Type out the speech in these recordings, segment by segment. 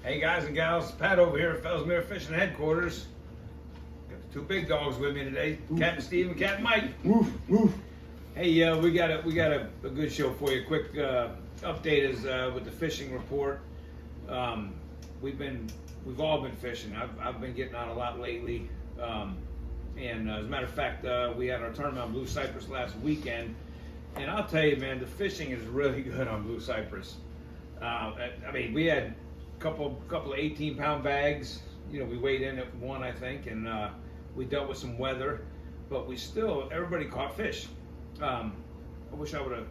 Hey guys and gals, Pat over here at Fellsmere Fishing Headquarters. Got the two big dogs with me today, Captain Steve and Captain Mike. Woof, woof. Hey, we got a good show for you. Quick update is with the fishing report. We've all been fishing. I've been getting out a lot lately, and as a matter of fact, we had our tournament on Blue Cypress last weekend, and I'll tell you, man, the fishing is really good on Blue Cypress. I mean, we had a couple of 18-pound bags. You know, we weighed in at one, I think, and we dealt with some weather, but everybody caught fish. I wish I would have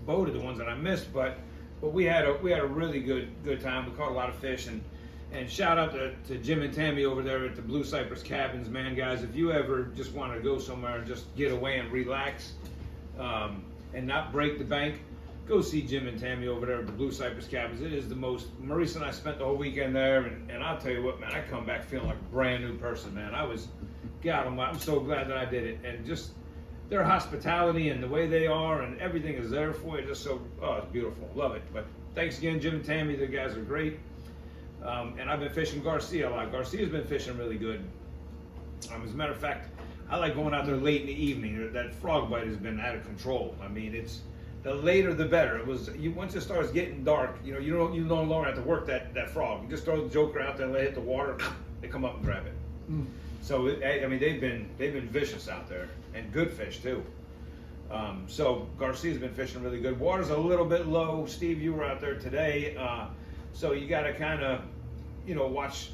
boated the ones that I missed, but we had a really good time. We caught a lot of fish, and shout out to Jim and Tammy over there at the Blue Cypress Cabins, man, guys. If you ever just want to go somewhere and just get away and relax, and not break the bank, go see Jim and Tammy over there at the Blue Cypress Cabins. It is the most. Maurice and I spent the whole weekend there, and I'll tell you what, man, I come back feeling like a brand new person, man. God, I'm so glad that I did it, and just their hospitality and the way they are and everything is there for you. Just so, it's beautiful. Love it. But thanks again, Jim and Tammy. The guys are great. And I've been fishing Garcia a lot. Garcia's been fishing really good. As a matter of fact, I like going out there late in the evening. That frog bite has been out of control. I mean, it's the later the better. Once it starts getting dark, you no longer have to work that frog. You just throw the joker out there and let it hit the water. They come up and grab it. Mm. So I mean, they've been vicious out there, and good fish too. So Garcia's been fishing really good. Water's a little bit low. Steve, you were out there today, so you got to kind of, watch,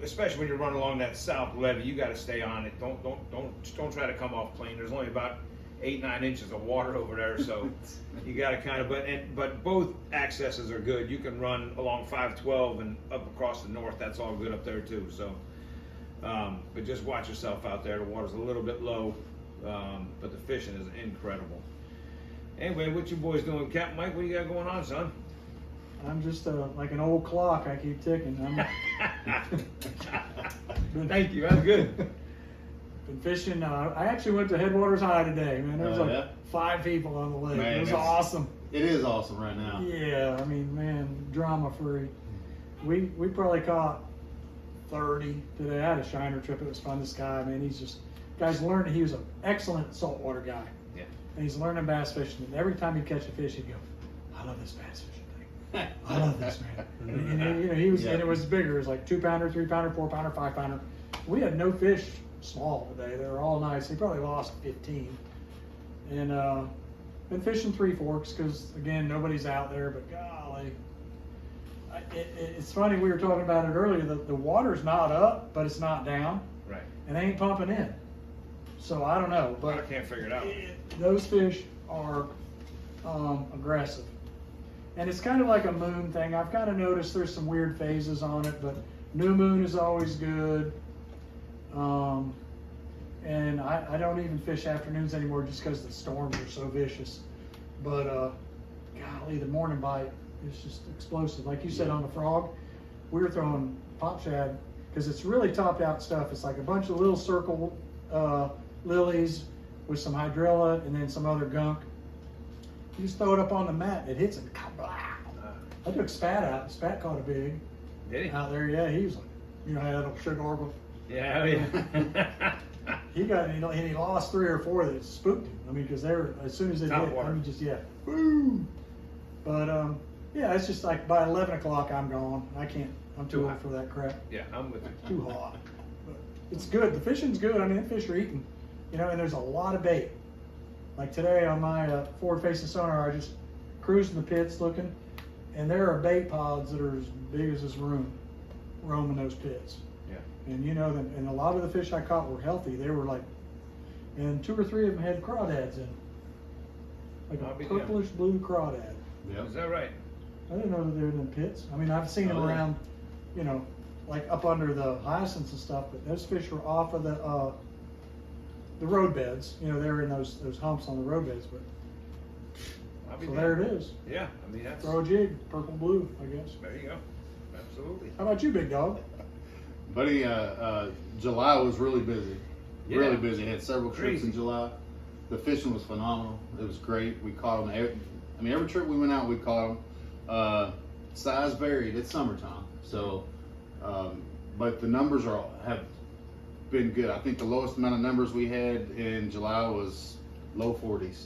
especially when you're running along that south levee. You got to stay on it. Don't try to come off plane. There's only about 8-9 inches of water over there, so you got to kind of. But both accesses are good. You can run along 512 and up across the north. That's all good up there too. So. But just watch yourself out there. The water's a little bit low, but the fishing is incredible. Anyway, what you boys doing? Captain Mike, what you got going on, son? I'm just like an old clock. I keep ticking. Thank you. That's good. Been fishing. I actually went to Headwaters High today. Man, there was 5 people on the lake. Man, it was awesome. It is awesome right now. Yeah, I mean, man, drama free. We probably caught 30 today. I had a shiner trip. It was fun. This guy, man, guy's learning. He was an excellent saltwater guy. Yeah. And he's learning bass fishing. And every time he'd catch a fish, he'd go, "I love this bass fishing thing. I love this, man." and he was, and it was bigger. It was like 2-pounder, 3-pounder, 4-pounder, 5-pounder. We had no fish small today. They were all nice. He probably lost 15. And been fishing Three Forks because again, nobody's out there. But golly. It's funny, we were talking about it earlier, the water's not up, but it's not down. Right. And they ain't pumping in. So I don't know. But I can't figure it out. Those fish are aggressive. And it's kind of like a moon thing. I've kind of noticed there's some weird phases on it, but new moon is always good. And I don't even fish afternoons anymore just because the storms are so vicious. But golly, the morning bite. It's just explosive. Like you said on the frog, we were throwing pop shad because it's really topped out stuff. It's like a bunch of little circle lilies with some hydrilla and then some other gunk. You just throw it up on the mat, it hits and I took Spat out. Spat caught a big. Did he? Out there, yeah. He was like, had a sugar organ. Yeah, He got, and he lost 3 or 4 that spooked him. I mean, because they were, as soon as they Top hit, water. I mean, just, boom. But, yeah, it's just like by 11 o'clock I'm gone. I'm too old for that crap. Yeah, I'm with you. Too hot. But it's good. The fishing's good. I mean, the fish are eating, and there's a lot of bait. Like today on my forward-facing sonar, I just cruised in the pits looking, and there are bait pods that are as big as this room roaming those pits. Yeah. And and a lot of the fish I caught were healthy. They were like, and 2 or 3 of them had crawdads in them. Like a purplish blue crawdad. Yep. Is that right? I didn't know that they were in pits. I mean, I've seen them around, like up under the hyacinths and stuff, but those fish were off of the road beds. They were in those humps on the road beds, but so there it is. Yeah, I mean, that's... Throw a jig, purple blue, I guess. There you go. Absolutely. How about you, big dog? Buddy, July was really busy. Yeah. Really busy. Had several trips in July. The fishing was phenomenal. It was great. We caught them. Every trip we went out, we caught them. size varied. It's summertime, so but the numbers have been good. I think the lowest amount of numbers we had in July was low 40s.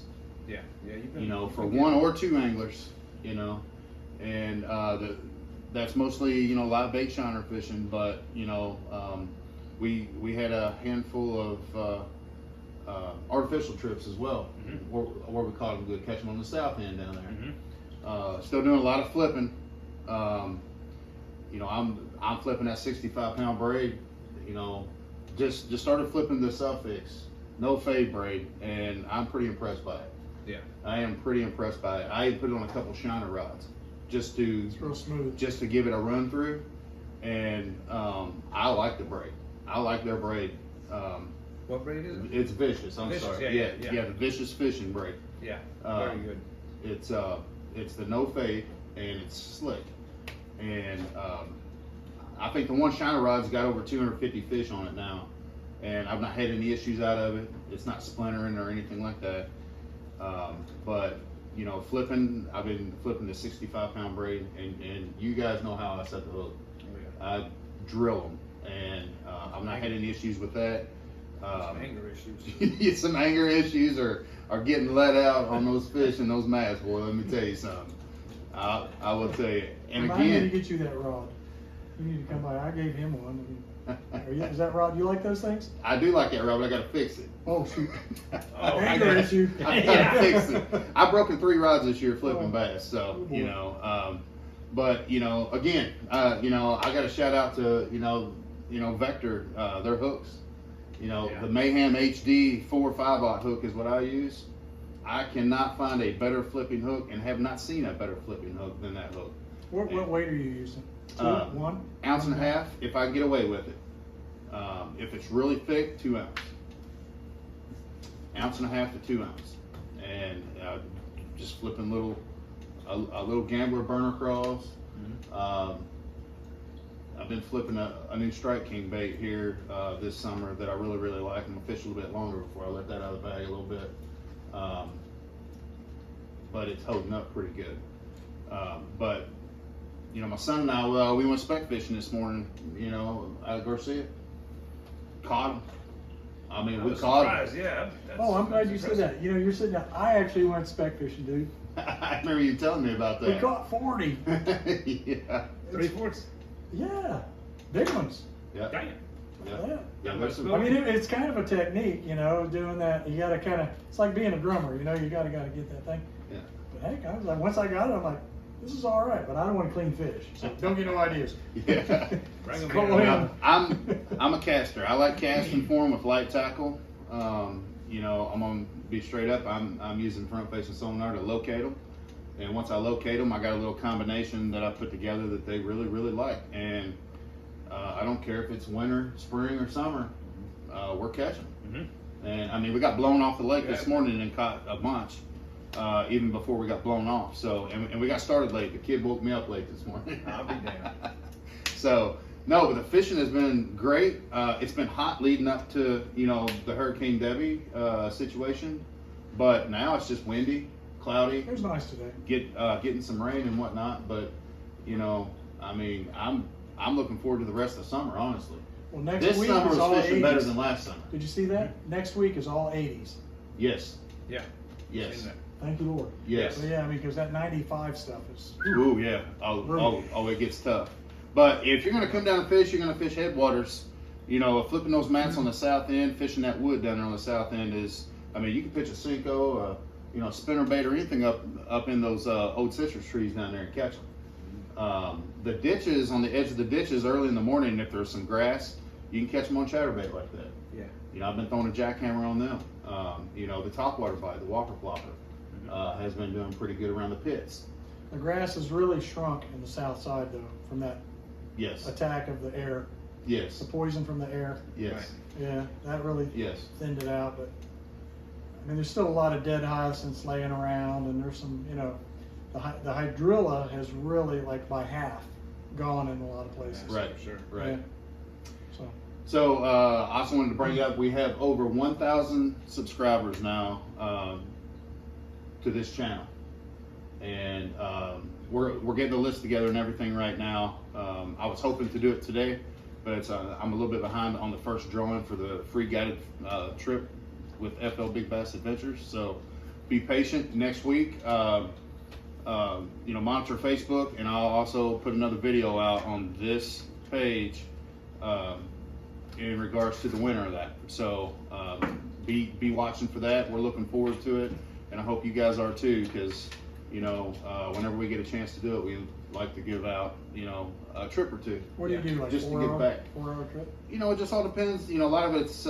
Yeah, you've been, You know, you've for been one getting- or two anglers, you know, and that's mostly, you know, live bait shiner fishing. But you know, we had a handful of artificial trips as well, where we caught them good, catch them on the south end down there. Still doing a lot of flipping. You know, I'm flipping that 65-pound braid. You know, just started flipping the suffix, no fade braid, and I'm pretty impressed by it. Yeah. I am pretty impressed by it. I even put it on a couple shiner rods just to It's real smooth. give it a run through, and I like the braid. I like their braid. What braid is it? It's vicious. I'm Vicious, sorry. yeah, Yeah, the vicious fishing braid. Yeah, Uh, very good. It's the no fade, and it's slick. And I think the one shiner rod's got over 250 fish on it now, and I've not had any issues out of it. It's not splintering or anything like that. But you know, I've been flipping the 65-pound braid, and you guys know how I set the hook. I drill them, and I've not had any issues with that. Some anger issues. Some anger issues are getting let out on those fish and those mats, boy. Let me tell you something. I will tell you. And Remind me to again, get you that rod. You need to come by. I gave him one. Is that rod? You like those things? I do like that rod, but I got to fix it. Oh shoot! Oh, Anger issue. I gotta fix it. I've broken 3 rods this year flipping Oh. bass, so Oh, you boy. know. But you know, again, you know, I got to shout out to you know Vector, their hooks. You know, Yeah. the Mayhem HD 4 5/0 hook is what I use. I cannot find a better flipping hook, and have not seen a better flipping hook than that hook. What weight are you using? 2, 1? Ounce and a half, if I can get away with it. If it's really thick, 2 ounce. Ounce and a half to 2 ounce, and just flipping a little gambler burner crawls. I've been flipping a new Strike King bait here this summer that I really like. I'm gonna fish a little bit longer before I let that out of the bag a little bit, but it's holding up pretty good. But you know, my son and I, we went spec fishing this morning. You know, out of Garcia, caught him. I mean, I we was caught him. surprised, yeah. Oh, I'm glad you that's said that. You know, you're sitting down. I actually went spec fishing, dude. I remember you telling me about We that. caught 40. Yeah. 3/4. Yeah, big ones. Yeah. Damn. Yeah. Yeah, there's some, I mean, it's kind of a technique, you know, doing that. You got to kind of, it's like being a drummer, you know, you got to get that thing. Yeah. But heck, I was like, once I got it, I'm like, this is all right, but I don't want to clean fish. So don't get no ideas. Yeah. Bring 'em Call in. him. I'm a caster. I like casting for them with light tackle. You know, I'm gonna be straight up. I'm using front facing sonar to locate them, and once I locate them, I got a little combination that I put together that they really like. And I don't care if it's winter, spring, or summer. We're catching them. And I mean, we got blown off the lake this morning and caught a bunch. Even before we got blown off. So, and we got started late. The kid woke me up late this morning. I'll be damned. So, no, but the fishing has been great. It's been hot leading up to, you know, the Hurricane Debbie situation. But now it's just windy, cloudy, It was nice today. getting some rain and whatnot. But, you know, I mean, I'm looking forward to the rest of the summer, honestly. Well, next This week summer is all was fishing 80s. better than last summer. Did you see that? Next week is all 80s. Yes. Yeah. Yes. Seen that. Thank you, Lord. Yes. So, yeah, I mean, because that 95 stuff is. Ooh, yeah. Oh, it gets tough. But if you're going to come down and fish, you're going to fish Headwaters. You know, flipping those mats on the south end, fishing that wood down there on the south end is, I mean, you can pitch a Cinco, you know, spinnerbait or anything up in those old citrus trees down there and catch them. The ditches, on the edge of the ditches early in the morning, if there's some grass, you can catch them on chatterbait like that. Yeah. You know, I've been throwing a jackhammer on them. You know, the topwater bite, the Walker flopper, has been doing pretty good around the pits. The grass has really shrunk in the south side, though, from that Yes. attack of the air, Yes. the poison from the air. Yes. Yeah, that really Yes. thinned it out. But I mean, there's still a lot of dead hyacinths laying around, and there's some, you know, the hydrilla has really, like, by half gone in a lot of places. Right. Sure. Right. Yeah. So So I also wanted to bring up, we have over 1,000 subscribers now to this channel, and we're getting the list together and everything right now. I was hoping to do it today, but it's I'm a little bit behind on the first drawing for the free guided trip with FL Big Bass Adventures. So be patient. Next week, monitor Facebook, and I'll also put another video out on this page in regards to the winner of that. So be watching for that. We're looking forward to it, and I hope you guys are too, because whenever we get a chance to do it, we like to give out a trip or two. What do you do, like just to 4 give hour, back. 4 hour trip? It just all depends. A lot of it's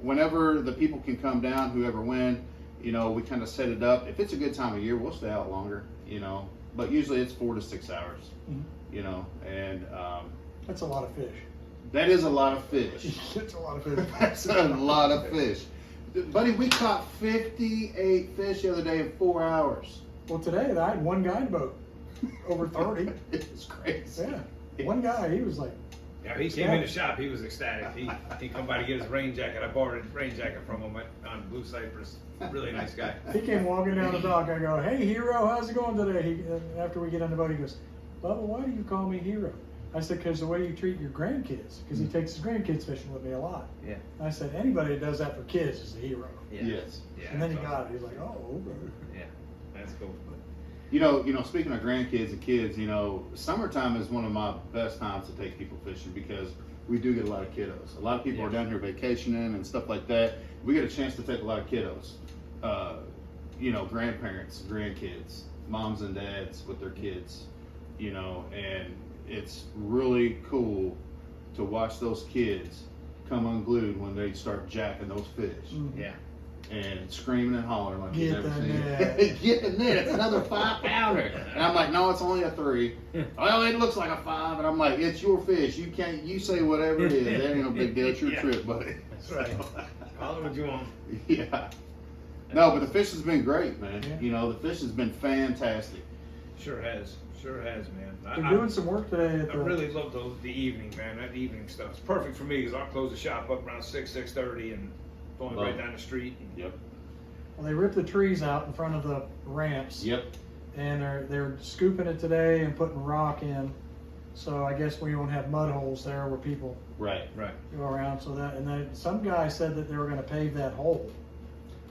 whenever the people can come down, whoever win, we kind of set it up. If it's a good time of year, we'll stay out longer. But usually it's 4 to 6 hours. Mm-hmm. And That's a lot of fish. that is a lot of fish. It's a lot of fish. That's a lot of fish, buddy. We caught 58 fish the other day in 4 hours. Well, today I had one guide boat, over 30. It's crazy. Yeah, one guy, he was like, Yeah, he came in the shop. He was ecstatic. He come by to get his rain jacket. I borrowed his rain jacket from him on Blue Cypress. Really nice guy. he came walking down the dock. I go, "Hey, Hero, how's it going today?" After we get on the boat, he goes, "Bubba, why do you call me Hero?" I said, "Because the way you treat your grandkids, because he takes his grandkids fishing with me a lot." Yeah. I said, "Anybody that does that for kids is a hero." Yeah. Yes. Yeah. And then he that's got it. He's like, "Oh, okay." Yeah, that's cool. Speaking of grandkids and kids, summertime is one of my best times to take people fishing because we do get a lot of kiddos. A lot of people are down here vacationing and stuff like that. We get a chance to take a lot of kiddos. Grandparents, grandkids, moms and dads with their kids, and it's really cool to watch those kids come unglued when they start jacking those fish. Mhm. Yeah. And screaming and hollering like Get you've never the seen. net. Get the net. It's another 5-pounder. And I'm like, no, it's only a 3. Well, it looks like a 5. And I'm like, it's your fish. You say whatever it is. That ain't no big deal. It's your Yeah. trip, buddy. That's right. Call it what you want. Yeah. No, but the fish has been great, man. Yeah. The fish has been fantastic. Sure has. Sure has, man. They're doing some work today at I the. really love the evening, man. That evening stuff. It's perfect for me because I'll close the shop up around 6:30, and going Love right it. down the street. Yep. Well, they ripped the trees out in front of the ramps. Yep. And they're scooping it today and putting rock in. So I guess we won't have mud holes there where people Right. Right. go around. So that, and then some guy said that they were going to pave that hole.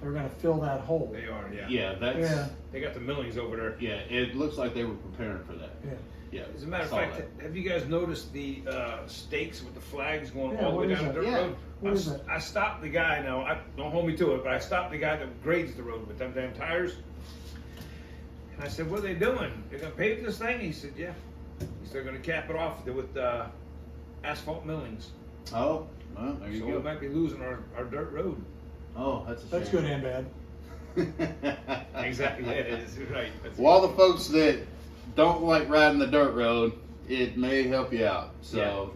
They were going to fill that hole. They are. Yeah. Yeah, that's. Yeah. They got the millings over there. Yeah, it looks like they were preparing for that. Yeah. Yeah. As a matter of saw fact, that. have you guys noticed the stakes with the flags going Yeah, all the way what is down the that? dirt Yeah. road? What is that? I stopped the guy. Now, don't hold me to it, but I stopped the guy that grades the road with them damn tires. And I said, "What are they doing? They're gonna pave this thing?" He said, "Yeah." He said, "They're gonna cap it off with asphalt millings. Oh, well, there you So go. we might be losing our dirt road." Oh, that's a shame. That's good and bad. Exactly. It is right. That's Well, all the folks that don't like riding the dirt road, it may help you out. So,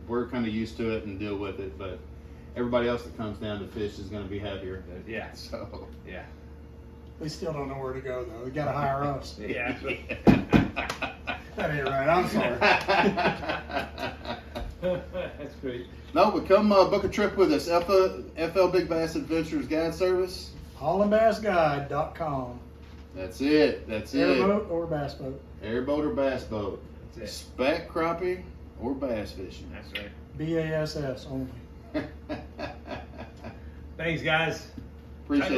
we're kind of used to it and deal with it, but everybody else that comes down to fish is going to be happier. Yeah. So, Yeah. They still don't know where to go though. They got to hire us. Yeah. That ain't right. I'm sorry. That's great. No, but come book a trip with us. FL Big Bass Adventures Guide Service. HollandBassGuide.com. That's it. That's it. Airboat or bass boat. Airboat or bass boat. That's it. Spec crappie or bass fishing. That's right. BASS only. Thanks, guys. Appreciate it.